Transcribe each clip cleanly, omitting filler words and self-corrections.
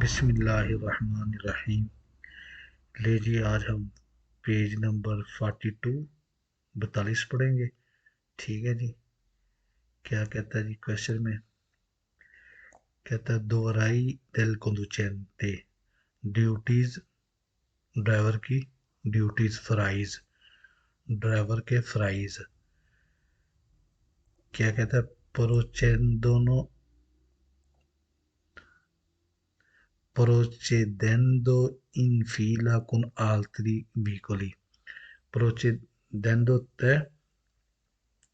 बिस्मिल्लाहिर्रहमानिर्रहीम। लीजिए आज हम पेज नंबर 42 पढ़ेंगे। ठीक है जी। क्या कहता है जी क्वेश्चन में? कहता है दोहराई del conducente, ड्यूटीज ड्राइवर की, ड्यूटीज फ्राइज, ड्राइवर के फ्राइज। क्या कहता है? प्रोचेंदोनो procedendo in fila con altri veicoli। प्रोचेदेंदो तय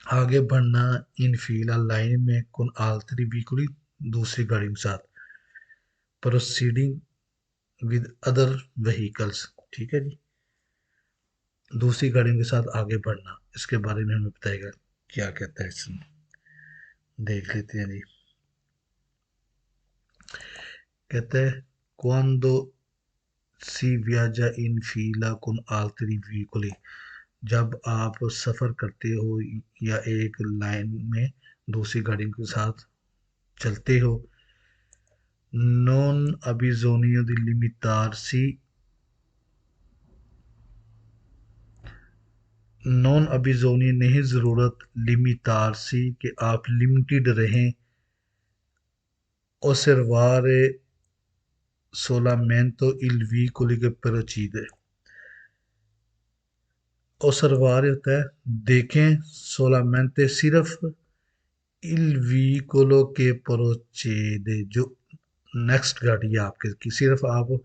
आगे बढ़ना, इन फीला लाइन में, कौन आलतरी व्हीकल दूसरी गाड़ी के साथ, प्रोसीडिंग विद अदर व्हीकल्स। ठीक है जी। दूसरी गाड़ियों के साथ आगे बढ़ना, इसके बारे में हमें बताएगा। क्या कहता है इसमें, देख लेते हैं जी। कहता है क्वांडो सी viaggia in fila con altri veicoli, जब आप सफ़र करते हो या एक लाइन में दूसरी गाड़ियों के साथ चलते हो, non ha bisogno di limitarsi नॉन अबिजोनी नहीं ज़रूरत लिमिटारसी कि आप लिमिटेड रहें osservare solamente il veicolo che procede। osservare होता है देखें, solamente सिर्फ, il veicolo che procede जो नेक्स्ट गाड़ी है आपके की, सिर्फ आप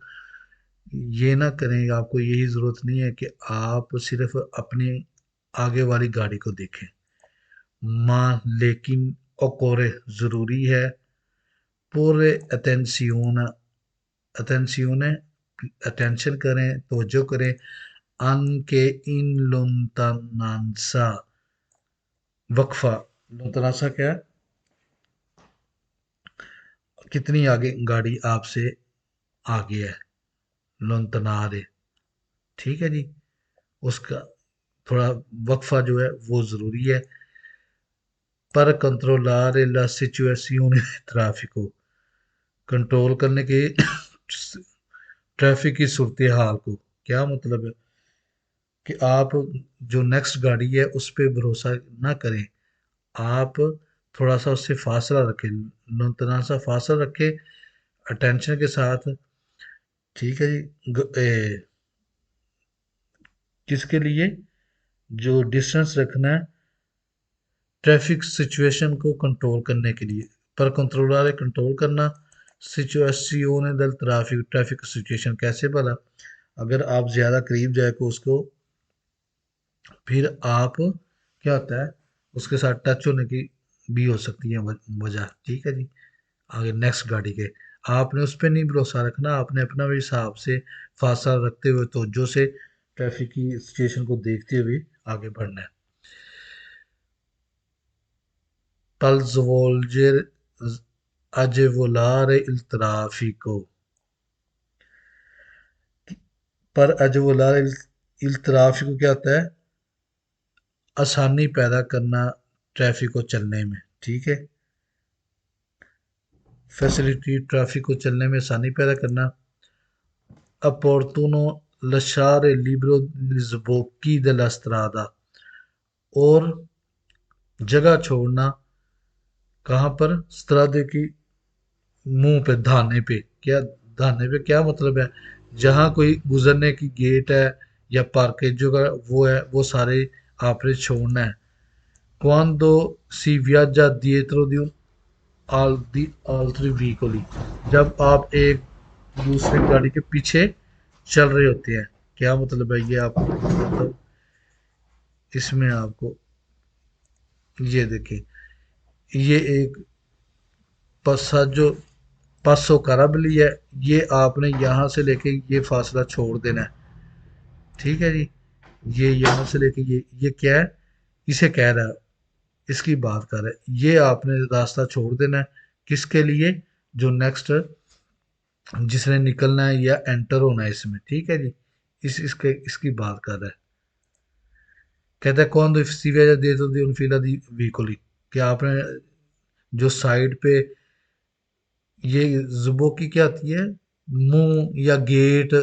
ये ना करें, आपको यही ज़रूरत नहीं है कि आप सिर्फ अपनी आगे वाली गाड़ी को देखें। माँ लेकिन occorre ज़रूरी है, पूरे अटेंशियोन अटेंशन करें, तवज्जो करें, anche in lontananza वक्फा। लोंतनासा क्या है? कितनी आगे गाड़ी आपसे आगे है, लोंतनारे। ठीक है जी। उसका थोड़ा वक्फा जो है वो ज़रूरी है। पर कंट्रोलारे ला सिचुएशियोने ट्रैफिको, कंट्रोल करने के ट्रैफिक की सूरत हाल को। क्या मतलब है कि आप जो नेक्स्ट गाड़ी है उस पर भरोसा ना करें, आप थोड़ा सा उससे फासला रखें, मुतना सा फासला रखें अटेंशन के साथ। ठीक है जी। किसके लिए? जो डिस्टेंस रखना है ट्रैफिक सिचुएशन को कंट्रोल करने के लिए। पर कंट्रोलर कंट्रोल करना, सिचुएशन दल ट्रैफिक, ट्रैफिक सिचुएशन कैसे भला? अगर आप ज़्यादा करीब जाए को उसको, फिर आप क्या होता है उसके साथ टच होने की भी हो सकती है वजह। ठीक है जी। आगे नेक्स्ट गाड़ी के आपने उस पर नहीं भरोसा रखना, आपने अपना भी हिसाब से फासला रखते हुए तवज्जो से ट्रैफिक की सिचुएशन को देखते हुए आगे बढ़ना है। पल svolgere agevolare il traffico, पर अजवलार इल ट्राफिक क्या होता है? आसानी पैदा करना ट्रैफिक को चलने में। ठीक है। फैसिलिटी ट्रैफिक को चलने में आसानी पैदा करना। अपॉर्तुनो लशारे लिब्रो sbocchi della strada, और जगह छोड़ना कहाँ पर? स्त्रादे की मुंह पे, धाने पे। क्या धाने पे क्या मतलब है? जहाँ कोई गुजरने की गेट है या पार्केजो का वो है, वो सारे आपने छोड़ना है। quando si viaggia dietro di un altri veicoli, जब आप एक दूसरे गाड़ी के पीछे चल रहे होते हैं। क्या मतलब है ये आपको? मतलब इसमें आपको ये देखें, ये एक पसाजो पासो करबली है, ये आपने यहाँ से लेके ये फासला छोड़ देना है। ठीक है जी। ये यहाँ से लेके ये क्या है? इसे कह रहा है, इसकी बात कर रहा है, ये आपने रास्ता छोड़ देना है। किसके लिए? जो नेक्स्ट जिसने निकलना है या एंटर होना है इसमें। ठीक है जी। इसकी बात कर रहा है। कहता है कौन दो सीविया दे दो दी उन फिला दी व्हीकली, कि आपने जो साइड पे ये जुबो की क्या आती है, मुंह या गेट,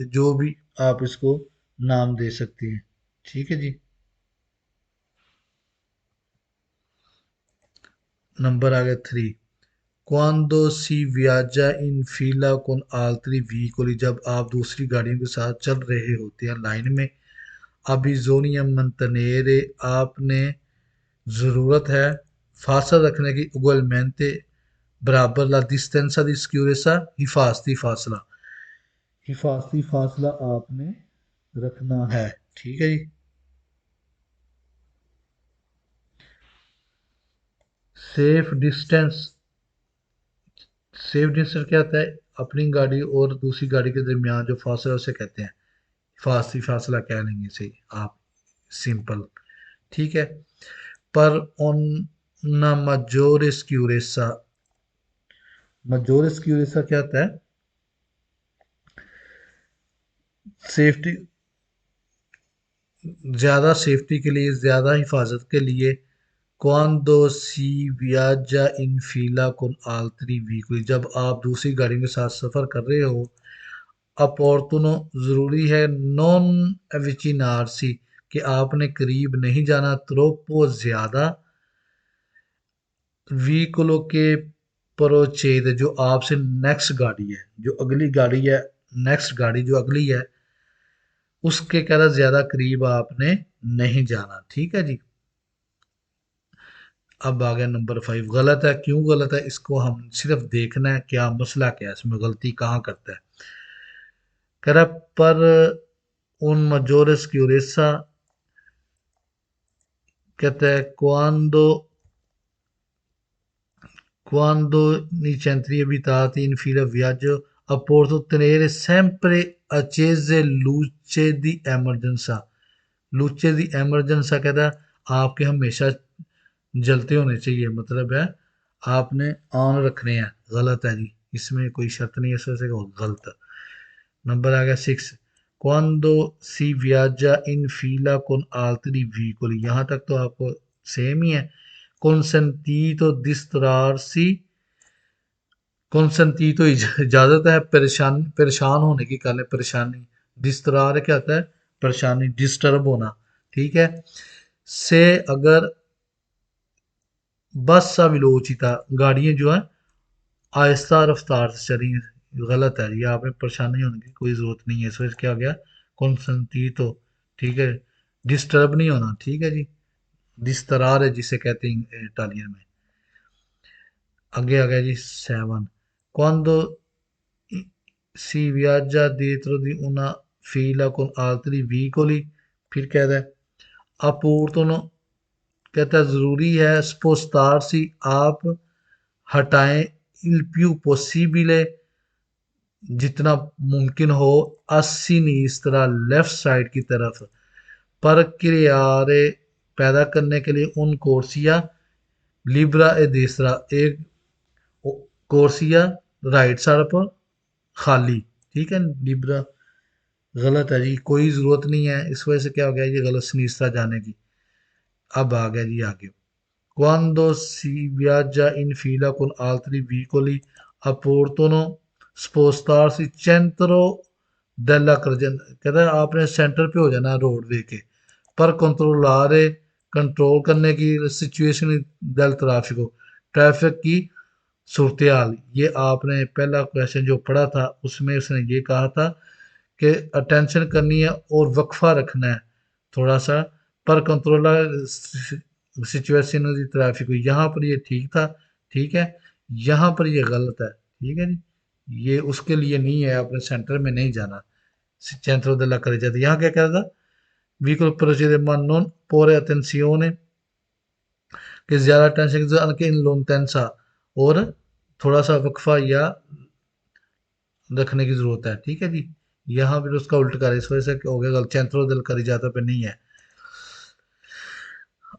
जो भी आप इसको नाम दे सकती हैं। ठीक है जी। नंबर आ गया 3। क्वांदो सी वियाजा इन फीला con altri veicoli, जब आप दूसरी गाड़ियों के साथ चल रहे होते हैं लाइन में। अबिजोनिया मंतनेरे, आपने ज़रूरत है फासला रखने की। उगलमेंटे, बराबर। ला डिस्टेंसा दी सिक्योरेसा, हिफाजती फासला। हिफाजती फासला आपने रखना है। ठीक है जी। सेफ डिस्टेंस, सेफ डिस्टेंस क्या होता है? अपनी गाड़ी और दूसरी गाड़ी के दरमियान जो फासला है, उसे कहते हैं फासली फासला, कह लेंगे इसे आप, सिंपल। ठीक है। पर उन ना मजोर स्क्यूरेसा, मजोर स्क्यूरेसा क्या होता है? सेफ्टी, ज़्यादा सेफ्टी के लिए, ज़्यादा हिफाजत के लिए। क्वांदो सी वियाजा इन फीला con altri veicoli, जब आप दूसरी गाड़ी के साथ सफ़र कर रहे हो। अपॉर्तुनो, ज़रूरी है। नॉन एविचिनार्सी, कि आपने करीब नहीं जाना। त्रोपो, ज़्यादा। व्हीकलों के प्रोचेद, जो आपसे नेक्स्ट गाड़ी है, जो अगली गाड़ी है, नेक्स्ट गाड़ी जो अगली है, उसके कह ज़्यादा करीब आपने नहीं जाना। ठीक है जी। अब आ गया नंबर 5। गलत है, क्यों गलत है? इसको हम सिर्फ देखना है क्या मसला क्या है, इसमें गलती कहाँ करता है। कह रहा पर उन मजोरस क्यूरेसा, कहता है quando i centri abitati in fila viaggio a Porto tenere sempre accese luce di emergenza। लुचे दी एमरजेंसा कहता है आपके हमेशा जलते होने चाहिए, मतलब है आपने ऑन रखने हैं। गलत है जी, इसमें कोई शर्त नहीं है, इस वजह से गलत। नंबर आ गया 6। क्वांदो सी वियाजा इन फीला con altri veicoli, यहाँ तक तो आपको सेम ही है। consentito distrarsi, consentito इजाजत है, परेशान परेशान होने की, काले परेशानी। डिस्त्रार क्या होता है? परेशानी, डिस्टर्ब होना। ठीक है। से, अगर बस सा विलोचिता, गाड़ियां जो है आहिस्ता रफ्तार से चली हैं। गलत है, ये आपने परेशानी होने की कोई ज़रूरत नहीं है, इस वजह से क्या हो गया? तो। ठीक है। डिस्टर्ब नहीं होना। ठीक है जी। डिस्तरार है जिसे कहते हैं इटालियन में। आगे आ गया जी 7। क्वांदो si viaggia dietro di una fila con altri veicoli, फिर कहता है अपूर्तनो, कहता है ज़रूरी है spostarsi, आप हटाएं il più possibile, जितना मुमकिन हो, अस्सी सिनिस्tra, लेफ्ट साइड की तरफ। पर क्रियारे, पैदा करने के लिए। उन कोर्सिया लिब्रा ए देसरा, एक कोर्सिया राइट साइड पर खाली। ठीक है। लिब्रा गलत है जी, कोई ज़रूरत नहीं है, इस वजह से क्या हो गया? ये गलत सिनिस्tra जाने की। अब आ गया जी आगे। Quando si viaggia in fila con altri veicoli opportuno spostarsi centro della carreggiata, कहता है आपने सेंटर पे हो जाना है रोडवे के। पर कंट्रोलारे, कंट्रोल करने की। सिचुएशन del ट्रैफिको, ट्रैफिक की सूरत हाल। ये आपने पहला क्वेश्चन जो पढ़ा था उसमें उसने ये कहा था कि अटेंशन करनी है और वक्फा रखना है थोड़ा सा। पर कंट्रोलर सिचुएशन दी ट्रैफिक, यहाँ पर ये ठीक था। ठीक है। यहाँ पर ये गलत है। ठीक है जी। ये उसके लिए नहीं है, अपने सेंटर में नहीं जाना। सेंट्रो della carreggiata, यहाँ क्या कह रहा था? veicolo procede ma non porre attenzione, कि ज्यादा टेंशन के इन लोनटेंसा, और थोड़ा सा वक्फा या रखने की जरूरत है। ठीक है जी। यहाँ फिर उसका उल्ट कर, इस वजह से क्या हो गया? सेंट्रो del carreggiata पे नहीं है।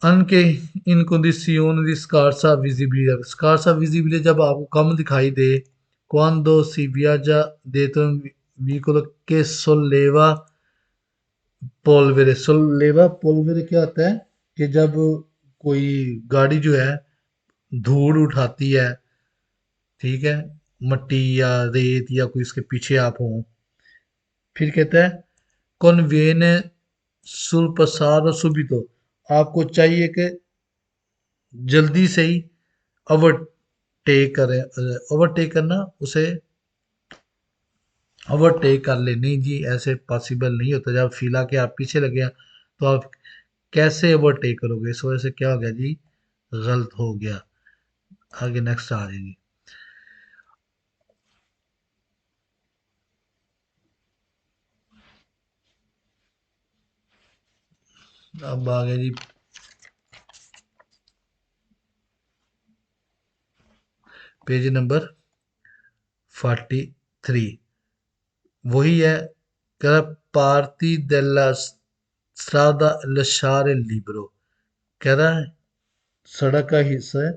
anche in condizioni di scarsa visibilità, scarsa visibilità जब आपको कम दिखाई दे। quando si viaggia dentro un veicolo che solleva polvere, solleva polvere क्या होता है? कि जब कोई गाड़ी जो है धूल उठाती है। ठीक है। मट्टी या रेत या कोई इसके पीछे आप हो। फिर कहता है कॉन्वेने सुल प्रसार सुबितो, आपको चाहिए कि जल्दी से ही ओवरटेक करें। ओवरटेक करना, उसे ओवरटेक कर ले, नहीं जी ऐसे पॉसिबल नहीं होता। जब फीला के आप पीछे लगे हैं तो आप कैसे ओवरटेक करोगे? इस वजह से क्या हो गया जी, गलत हो गया। आगे नेक्स्ट आ जाएगी। अब आ गया जी पेज नंबर 43। वही है, कह रहा पार्टी देला स्ट्रादा लशारे लिब्रो, कह रहा है सड़क का हिस्सा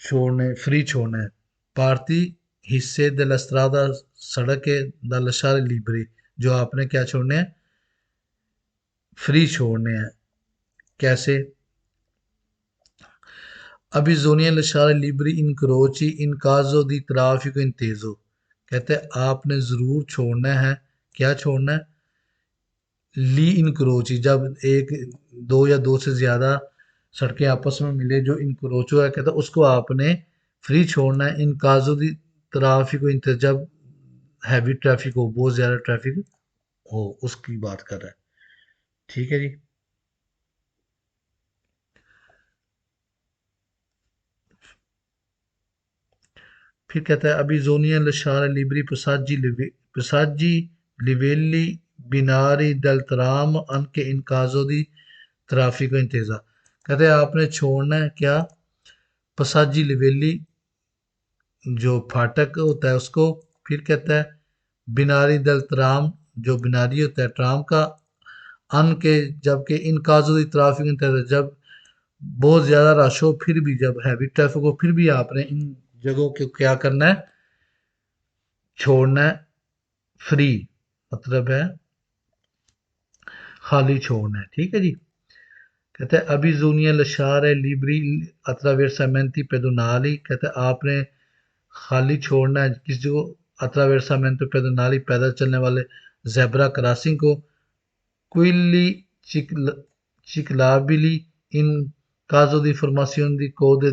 छोड़ने, फ्री छोड़ना है। पार्टी हिस्से दella strada, सड़क के दल लशारे लिब्रे, जो आपने क्या छोड़ने हैं, फ्री छोड़ने हैं। कैसे? अभी जोनिया लशारे लिब्री इन क्रोची इन काजो दी ट्राफिको इन तेजो, कहते हैं आपने जरूर छोड़ना है। क्या छोड़ना है? ली इनक्रोची, जब एक, दो या दो से ज्यादा सड़कें आपस में मिले जो इनक्रोचो है, कहता है उसको आपने फ्री छोड़ना है। इन काजो दी ट्राफिक को, जब हैवी ट्रैफिक हो, बहुत ज्यादा ट्रैफिक हो, उसकी बात कर रहा है। ठीक है जी। फिर कहता है अभी जोनिया लशार लिबरी प्रसाजी लिवेली बिनारी दल तराम अन के इन काजो दी ट्राफिक इंतजा, कहते हैं आपने छोड़ना है क्या, पसाजी लिवेली, जो फाटक होता है उसको। फिर कहता है बिनारी दल ट्राम, जो बिनारी होता है ट्राम का, अन के, जबकि इन काजो ट्रैफिक, जब बहुत ज्यादा रश हो, फिर भी जब हैवी ट्रैफिक हो, फिर भी आपने इन जगहों को क्या करना है, छोड़ना है। फ्री मतलब है खाली छोड़ना है। ठीक है जी। कहते हैं अभी जूनियर लशार है लिबरी अत्रावेरसामेंटी पेदोनाली, कहते हैं आपने खाली छोड़ना है किसी को, अत्रावेरसामेंटो पेदोनाली, पैदल चलने वाले जेब्रा क्रॉसिंग को। क्विली चिकलाबिली इन काजो दी फॉर्मासियोन दी कोड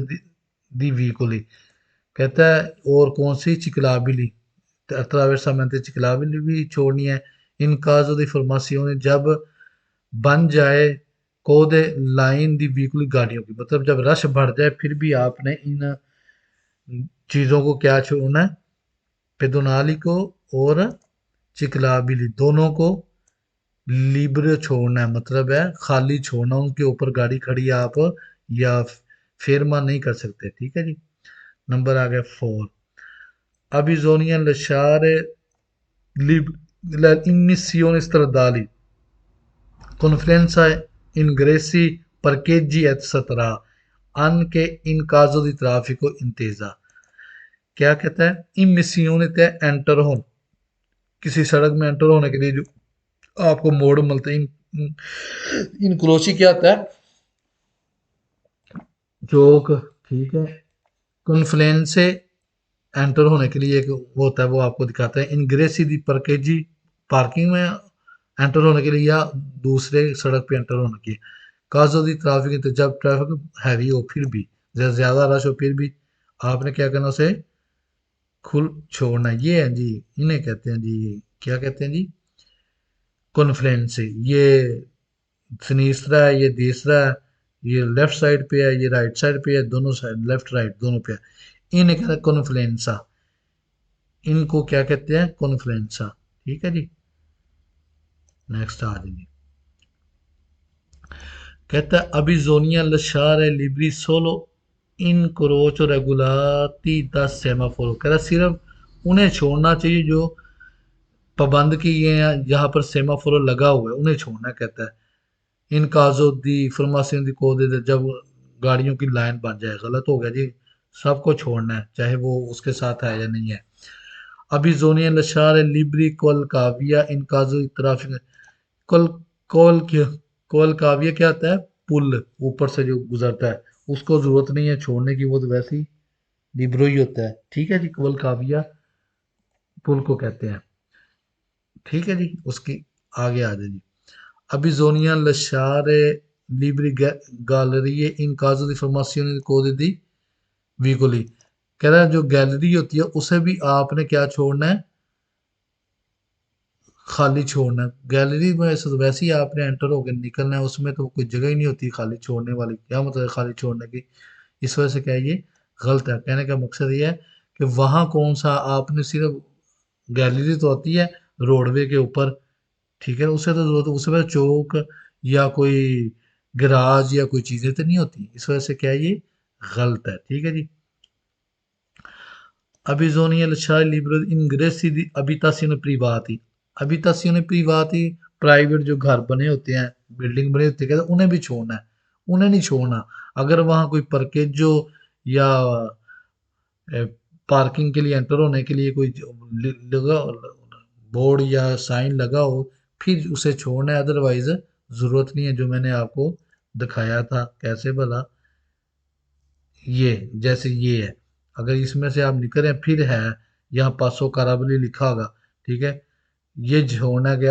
दी वीकोली, कहता है और कौन सी चिकलाबिली, अत्रावेरसामेंटो चिकलाबिली भी छोड़नी है। इन काजो दी फॉर्मासियोन, जब बन जाए कोदे लाइन दी व्हीकल गाड़ियों की, मतलब जब रश बढ़ जाए फिर भी आपने इन चीजों को क्या छोड़ना है, पेदोनाली को और चिकलाबिली दोनों को लिब्रे छोड़ना है, मतलब है खाली छोड़ना, उनके ऊपर गाड़ी खड़ी आप या फेरमा नहीं कर सकते। ठीक है जी। नंबर आ गया 4। अबिजोनिया लशारे lib la immissione stradali, conferenza ingressi parcheggi etc, anche in caso di traffico intesa, क्या कहता है, इमिसियोन है एंटर हो, किसी सड़क में एंटर होने के लिए जो आपको मोड़ मिलते हैं, इनक्रोची क्या होता है, चौक। ठीक है। कॉन्फ्लेंस से एंटर होने के लिए एक वो होता है, वो आपको दिखाता है। इनग्रेसी दी परकेजी, पार्किंग में एंटर होने के लिए या दूसरे सड़क पे एंटर होने के लिए। काजो दी ट्रैफिक, तो जब ट्रैफिक हैवी हो फिर भी, जब ज्यादा रश हो फिर भी आपने क्या करना, उसे खुल छोड़ना। ये है जी, इन्हें कहते हैं जी, क्या कहते हैं जी, कॉन्फ्लेंस से। ये सिनीस्त्रा है, ये तीसरा है, ये लेफ्ट साइड पे है, ये राइट साइड पे है, दोनों साइड लेफ्ट राइट दोनों पे है। इन्हें कहते हैं कॉन्फ्लेंसा, इनको क्या कहते हैं, कॉन्फ्लेंसा। ठीक है जी। नेक्स्ट आ जाइए। कहता है अभी जोनिया लशार है लिबरी सोलो इन क्रोच रेगुलाती दस सेमाफोर, कह रहा सिर्फ उन्हें छोड़ना चाहिए जो पाबंद किए हैं, जहां पर सेमाफोर लगा हुआ है उन्हें छोड़ना, कहता है। इन काजो दी फरमासियों दी को दे, जब गाड़ियों की लाइन बन जाए, गलत हो गया जी, सबको छोड़ना है चाहे वो उसके साथ है या नहीं है। अभी जोनिया लशार है लिबरी कोल काविया इन काजो ट्रैफिक, कोल कोल क्या, कोल काविया क्या होता है, पुल ऊपर से जो गुजरता है, उसको जरूरत नहीं है छोड़ने की, वो तो वैसे ही लिब्रो ही होता है, ठीक है जी। वल काफिया पुल को कहते हैं, ठीक है जी। उसकी आगे आ जाए जी। अभी lasciare libri gallerie in caso di formazione di code di vicoli। कह रहा है जो गैलरी होती है उसे भी आपने क्या छोड़ना है, खाली छोड़ना है। गैलरी में ऐसे तो वैसे ही आपने एंटर होकर निकलना है, उसमें तो कोई जगह ही नहीं होती खाली छोड़ने वाली। क्या मतलब है खाली छोड़ने की? इस वजह से क्या है, ये गलत है। कहने का मकसद ये है कि वहाँ कौन सा, आपने सिर्फ गैलरी तो होती है रोडवे के ऊपर, ठीक है, उसे तो जरूरत, उसमें चौक या कोई गैराज या कोई चीजें तो नहीं होती। इस वजह से क्या है, ये गलत है, ठीक है जी। Bisogna lasciare il libro ingressi di abitazione privati। abitazione privati, private जो घर बने होते हैं, बिल्डिंग बने होते हैं, कहते हैं उन्हें भी छोड़ना है, उन्हें नहीं छोड़ना। अगर वहाँ कोई परकेजो या पार्किंग के लिए एंटर होने के लिए कोई लगा बोर्ड या साइन लगा हो, फिर उसे छोड़ना है, अदरवाइज जरूरत नहीं है। जो मैंने आपको दिखाया था कैसे भला, ये जैसे ये है, अगर इसमें से आप निकल रहे हैं फिर है यहाँ 500 कारावली लिखा होगा, ठीक है, ये छोड़ना कि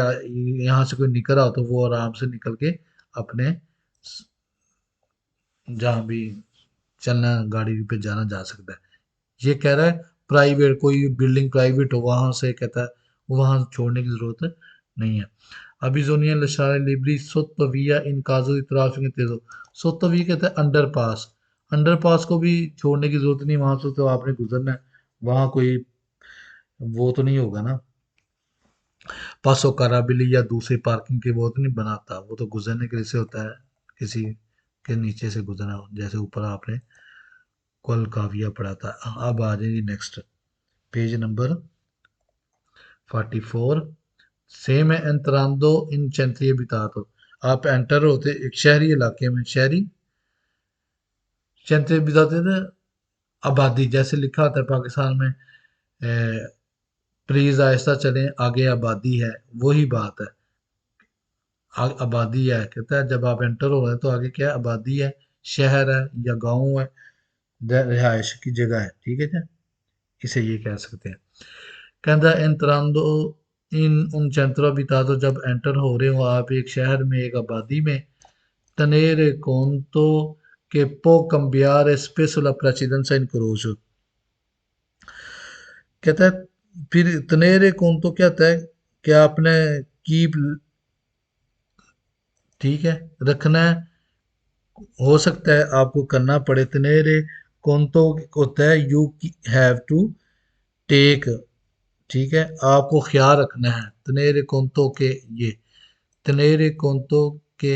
यहाँ से कोई निकल रहा हो तो वो आराम से निकल के अपने जहाँ भी चलना गाड़ी पे जाना जा सकता है। ये कह रहा है प्राइवेट कोई बिल्डिंग प्राइवेट हो वहां से, कहता है वहां छोड़ने की जरूरत नहीं है। अभी जोनिया लशारे लिबरी सोतविया इन काजो ट्रैफिक तेजो। सोतवी कहता है अंडरपास, अंडरपास को भी छोड़ने की जरूरत नहीं, वहां से तो आपने गुजरना है, वहां कोई वो तो नहीं होगा ना, पासो काराबिली या दूसरी पार्किंग की वो तो नहीं बनाता, वो तो गुजरने के लिए से होता है, किसी के नीचे से गुजरना हो, जैसे ऊपर आपने कल काव्या पढ़ा था। अब आ जाइए नेक्स्ट पेज नंबर 44। सेम है एंट्रांदो इन centri abitato। आप एंटर होते एक शहरी इलाके में, शहरी centri abitato थे, आबादी जैसे लिखा होता है पाकिस्तान में, प्लीज आहिस्ता चलें आगे आबादी है, वही बात है। आबादी है, कहता है जब आप एंटर हो रहे हैं तो आगे क्या है, आबादी है, शहर है या गांव है, रिहायश की जगह है, ठीक है जी। इसे ये कह सकते हैं। कहता है एंट्रांदो इन उन centro abitato, जब एंटर हो रहे हो आप एक शहर में, एक आबादी में, tenere conto che può cambiare spesso la precedenza in croce। कहता है फिर तनेरे conto क्या होता है कि आपने कीप, ठीक है, रखना है, हो सकता है आपको करना पड़े। तनेरे conto होता है यू हैव टू टेक, ठीक है, आपको ख्याल रखना है। तनेरे conto के ये तनेरे conto के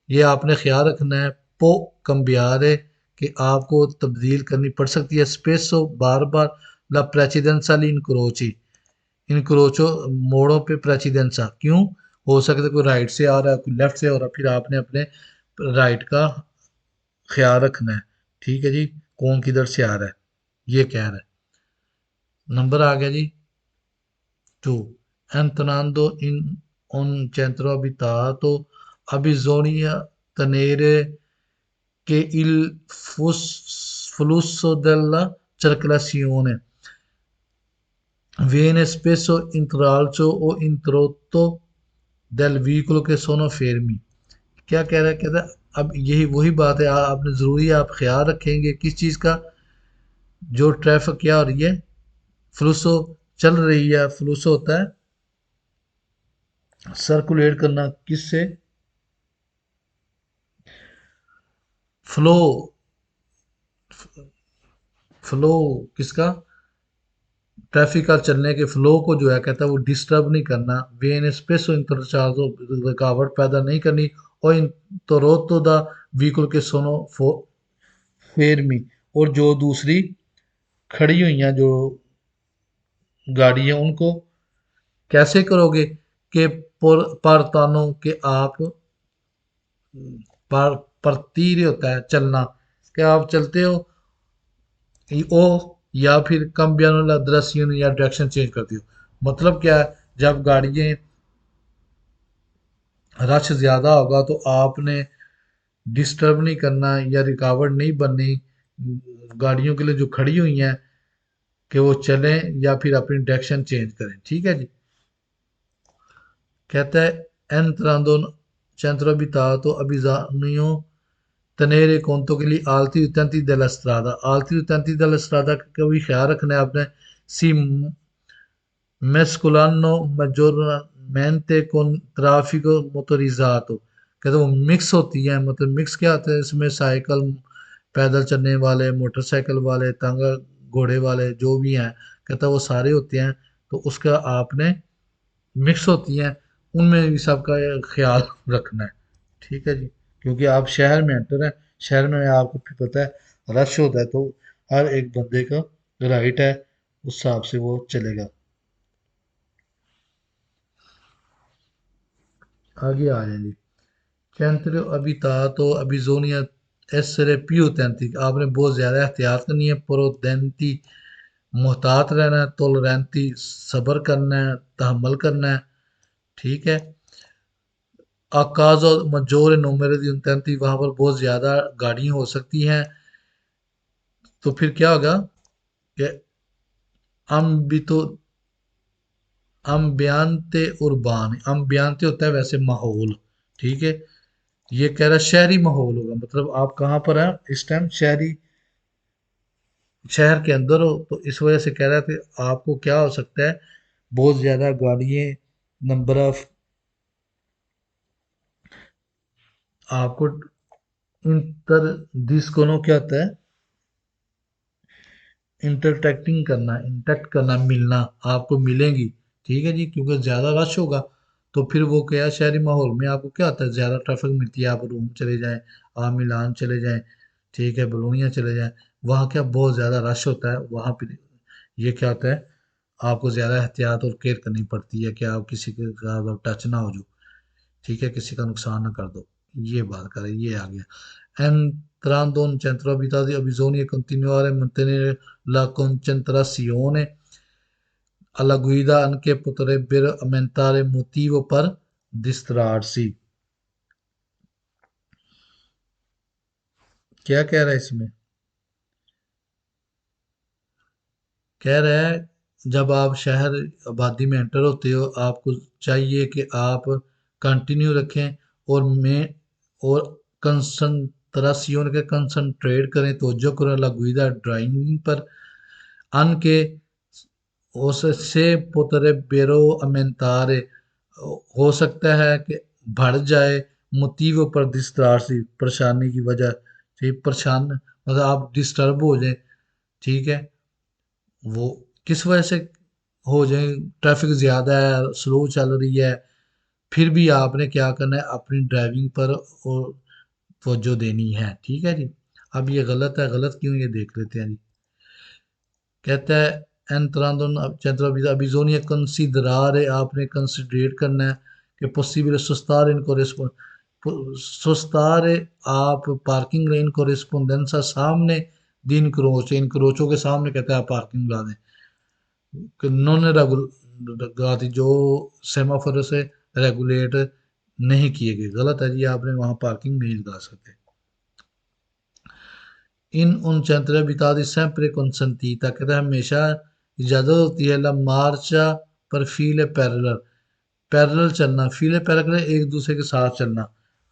ये आपने ख्याल रखना है। पो cambiare कि आपको तब्दील करनी पड़ सकती है। स्पेसो बार बार, ला प्रेसिडेंसा इनक्रोची, इनक्रोचो मोड़ों पे प्रेसिडेंसा क्यों, हो सकता है कोई राइट से आ रहा है कोई लेफ्ट से आ रहा है, फिर आपने अपने राइट का ख्याल रखना है, ठीक है जी, कौन किधर से आ रहा है, ये कह रहा है। नंबर आ गया जी 2। entrando in un centro abitato bisogna tenere che il flusso della circolazione viene spesso intralcio o introdotto del veicolo che sono fermi। क्या कह रहा है, कहता है अब यही वही बात है, आपने जरूरी है आप ख्याल रखेंगे किस चीज का, जो ट्रैफिक क्या हो रही है, फ्लूसो चल रही है, फ्लूसो होता है सर्कुलेट करना, किससे, फ्लो, फ्लो किसका, ट्रैफिक का चलने के फ्लो को जो है, कहता है वो डिस्टर्ब नहीं करना, वेन स्पेसो इंतरचार्जो रुकावट पैदा नहीं करनी, और इन तरोतो दा व्हीकल के सोनो फेरमी, और जो दूसरी खड़ी हुई हैं जो गाड़ी है उनको कैसे करोगे कि परतानो के आप पर परतीर होता है चलना, क्या आप चलते हो ओ, या फिर कम बयान वाला दृश्य या डायरेक्शन चेंज करती हो। मतलब क्या है, जब गाड़ियां रश ज्यादा होगा तो आपने डिस्टर्ब नहीं करना या रुकावट नहीं बननी गाड़ियों के लिए जो खड़ी हुई हैं कि वो चलें या फिर अपनी डायरेक्शन चेंज करें। ठीक है जी। कहता है entrando centro abitato a bisogno tenere conto che gli altri utenti della strada, altri utenti della strada का भी ख्याल रखना है आपने, si mescolano maggiormente con traffico motorizzato, कहते वो मिक्स होती है, मतलब मिक्स क्या होता है इसमें, साइकिल, पैदल चलने वाले, मोटरसाइकिल वाले, तांगा घोड़े वाले जो भी हैं, कहता वो सारे होते हैं। तो उसका आपने मिक्स होती हैं, उनमें भी सबका ख्याल रखना है। ठीक है जी। क्योंकि आप शहर में एंटर हैं, शहर में आपको भी पता है रश होता है, तो हर एक बंदे का राइट है उस हिसाब से वो चलेगा। आगे आ जाए जी। Centro abitato ha bisogno essere più attenti, आपने बहुत ज़्यादा एहतियात करनी है, prudenti मोहतात रहना है, toleranti सब्र करना है, तहम्मुल करना है। ठीक है। अक्काज़ मजोर नोमेरे दी उनतैंती, वहाँ पर बहुत ज़्यादा गाड़ियाँ हो सकती हैं। तो फिर क्या होगा कि अम्बितो अम्बियांते उर्बान, अम्बियांते होता है वैसे माहौल। ठीक है। ये कह रहा है शहरी माहौल होगा, मतलब आप कहाँ पर हैं इस टाइम, शहरी, शहर के अंदर हो, तो इस वजह से कह रहा है कि आपको क्या हो सकता है, बहुत ज़्यादा गाड़ियाँ, नंबर ऑफ, आपको इंटर दिस क्या होता है, इंटरटेक्टिंग करना, इंटरेक्ट करना, मिलना, आपको मिलेंगी। ठीक है जी। क्योंकि ज़्यादा रश होगा तो फिर वो क्या, शहरी माहौल में आपको क्या होता है, ज़्यादा ट्रैफिक मिलती है, आप रूम चले जाएं, आप मिलान चले जाएं, ठीक है, बलूनिया चले जाएं, वहाँ क्या बहुत ज़्यादा रश होता है, वहाँ पर ये क्या होता है, आपको ज़्यादा एहतियात और केयर करनी पड़ती है कि आप किसी के साथ टच ना हो जाओ। ठीक है, किसी का नुकसान ना कर दो। ये बात करें, ये आ गया। Entrando in centro abitato ha bisogno di continuare a mantenere la concentrazione alla guida anche potrebbero aumentare motivo per distrarsi। क्या कह रहा है इसमें, कह रहा है जब आप शहर आबादी में एंटर होते हो, आपको चाहिए कि आप कंटिन्यू रखें और में और कंसंट्रेशन के कंसंट्रेट करें, तवज्जो करें लगुइदा ड्राइविंग पर, अन के उससे potrebbero aumentare, हो सकता है कि बढ़ जाए, मोतिव पर distrarsi परेशानी की वजह, ठीक, परेशान मतलब आप डिस्टर्ब हो जाए। ठीक है। वो किस वजह से हो जाए, ट्रैफिक ज़्यादा है, स्लो चल रही है, फिर भी आपने क्या करना है, अपनी ड्राइविंग पर और तवज्जो देनी है। ठीक है जी। अब ये गलत है, गलत क्यों, ये देख लेते हैं जी। कहता है entrando centro bisogna considerare, आपने कंसिडरेट करना है कि पॉसिबल sostare in sostare आप पार्किंग लेन कोरेस्पोंडेंसा सामने दी इंक्रोच, इंक्रोचों के सामने कहता है आप पार्किंग ला दें, कि नॉन रेगुलाती जो सेमाफोर से रेगुलेट नहीं किए गए, गलत है जी, आपने वहाँ पार्किंग नहीं लगा सकते। इन उन centri abitati sempre consentita, कहता है हमेशा इजाज़त होती है, ला मार्चा पर फीले पैरेलल, पैरेलल चलना, फीले पैरेलल एक दूसरे के साथ चलना,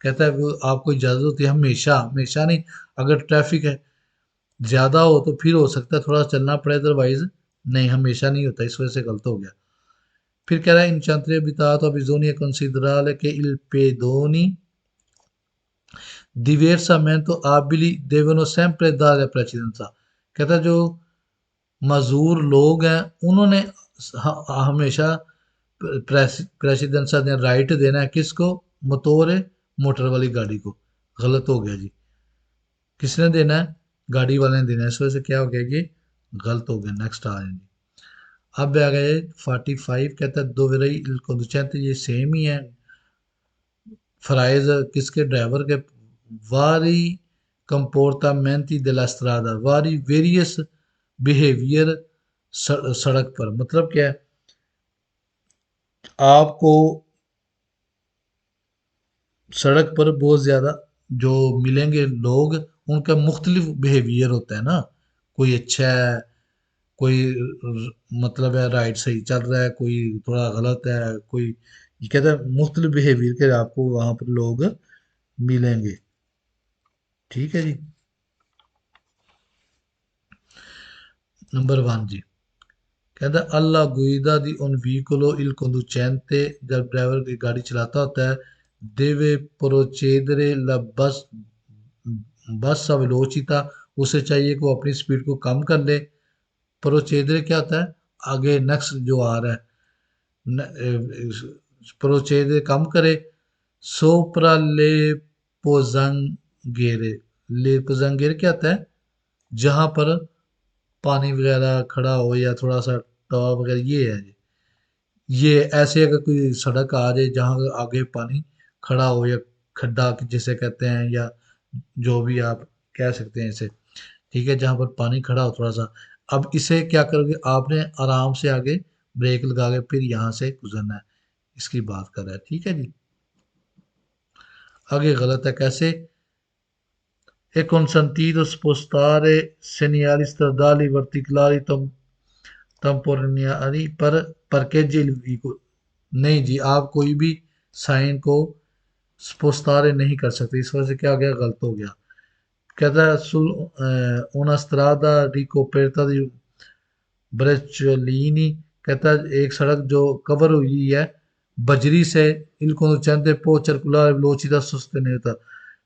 कहता है वो आपको इजाज़त होती है हमेशा, हमेशा नहीं, अगर ट्रैफिक है ज़्यादा हो तो फिर हो सकता है थोड़ा चलना पड़े, अदरवाइज नहीं, हमेशा नहीं होता, इस वजह से गलत हो गया। फिर कह रहा है इन centri abitati bisogna considerare che il pedoni diversamente abili devono sempre dare precedenza, कहता है जो मजूर लोग हैं उन्होंने हमेशा प्रेसिडेंसा देना, राइट देना है किसको, मोटोर मोटर वाली गाड़ी को। गलत हो गया जी, किसने देना है, गाड़ी वाले ने देना है, इस वजह से क्या हो गया, ये गलत हो गया। नेक्स्ट आ जाएंगे। अब आ गए 45, कहता है दो वेरई conducente, ये सेम ही है, फ्राइज किसके, ड्राइवर के, vari comportamenti della strada, vari various behaviour सड़क पर, मतलब क्या है, आपको सड़क पर बहुत ज़्यादा जो मिलेंगे लोग, उनका मुख्तलिफ बिहेवियर होता है ना, कोई अच्छा है, कोई मतलब है राइट सही चल रहा है, कोई थोड़ा गलत है, कोई ये कहते हैं मुख्तलिफ बिहेवियर के आपको वहां पर लोग मिलेंगे। ठीक है जी। नंबर वन जी, कहता है alla guida di un veicolo il conducente, जब ड्राइवर की गाड़ी चलाता होता है, deve procedere la bassa velocità, उसे चाहिए कि वो अपनी स्पीड को कम कर ले। प्रोचेदरे क्या होता है, आगे नेक्स्ट जो आ रहा है, प्रोचेदरे कम करे। सोप्रा ले पोजंगेरे, ले पोजंगेरे क्या होता है, जहां पर पानी वगैरह खड़ा हो या थोड़ा सा तवा वगैरह, ये है जी। ये ऐसे अगर कोई सड़क आ जाए जहाँ आगे पानी खड़ा हो, या खड्डा जिसे कहते हैं, या जो भी आप कह सकते हैं इसे, ठीक है, जहाँ पर पानी खड़ा हो थोड़ा सा, अब इसे क्या करोगे, आपने आराम से आगे ब्रेक लगा के फिर यहाँ से गुजरना है, इसकी बात कर रहा है। ठीक है जी। आगे गलत है, कैसे? E consentito spostare segnali stradali particolari temporanei पर parcheggi il veicolo। नहीं जी, आप कोई भी साइन को स्पोस्तारे नहीं कर सकते, इस वजह से क्या हो गया, गलत हो गया। कहता है सुल una strada ricoperta di ब्रेचोलिनी, कहता है एक सड़क जो कवर हुई है बजरी से, il conducente può circolare a velocità sostenuta,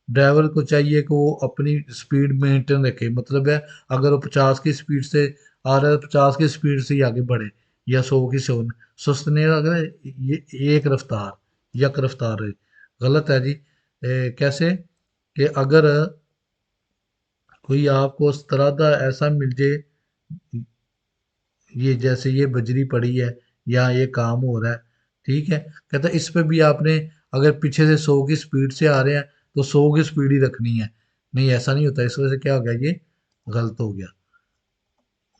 driver को चाहिए कि वो अपनी स्पीड मेंटेन रखे, मतलब है अगर वो 50 की स्पीड से आ रहा है तो 50 की स्पीड से ही आगे बढ़े, या 100 की 100, सुस्तने अगर ये एक रफ्तार, यक रफ्तार है। गलत है जी। कैसे कि अगर कोई आपको स्त्रादा ऐसा मिल जाए, ये जैसे ये बजरी पड़ी है या ये काम हो रहा है, ठीक है, कहता है इस पे भी आपने अगर पीछे से 100 की स्पीड से आ रहे हैं तो 100 की स्पीड ही रखनी है। नहीं, ऐसा नहीं होता, इस वजह से क्या हो गया, ये गलत हो गया।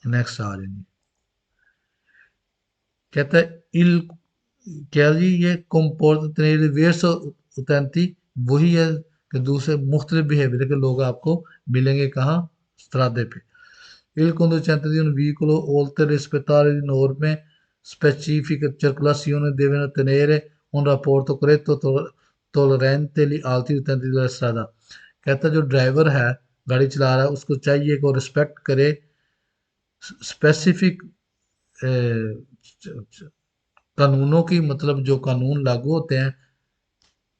नेक्स्ट आ जाएंगे। कहता है इल, क्या जी, ये comporta verso utenti, वही है कि दूसरे मुख्तलिफ बिहेवियर के लोग आपको मिलेंगे कहाँ, स्त्रादे पे। Il conducente di un veicolo, oltre a rispettare le norme specifiche di circolazione, deve tenere un rapporto corretto tollerante agli altri utenti della strada। कहता है जो ड्राइवर है, गाड़ी चला रहा है, उसको चाहिए कि वो रिस्पेक्ट करे स्पेसिफिक कानूनों की, मतलब जो कानून लागू होते हैं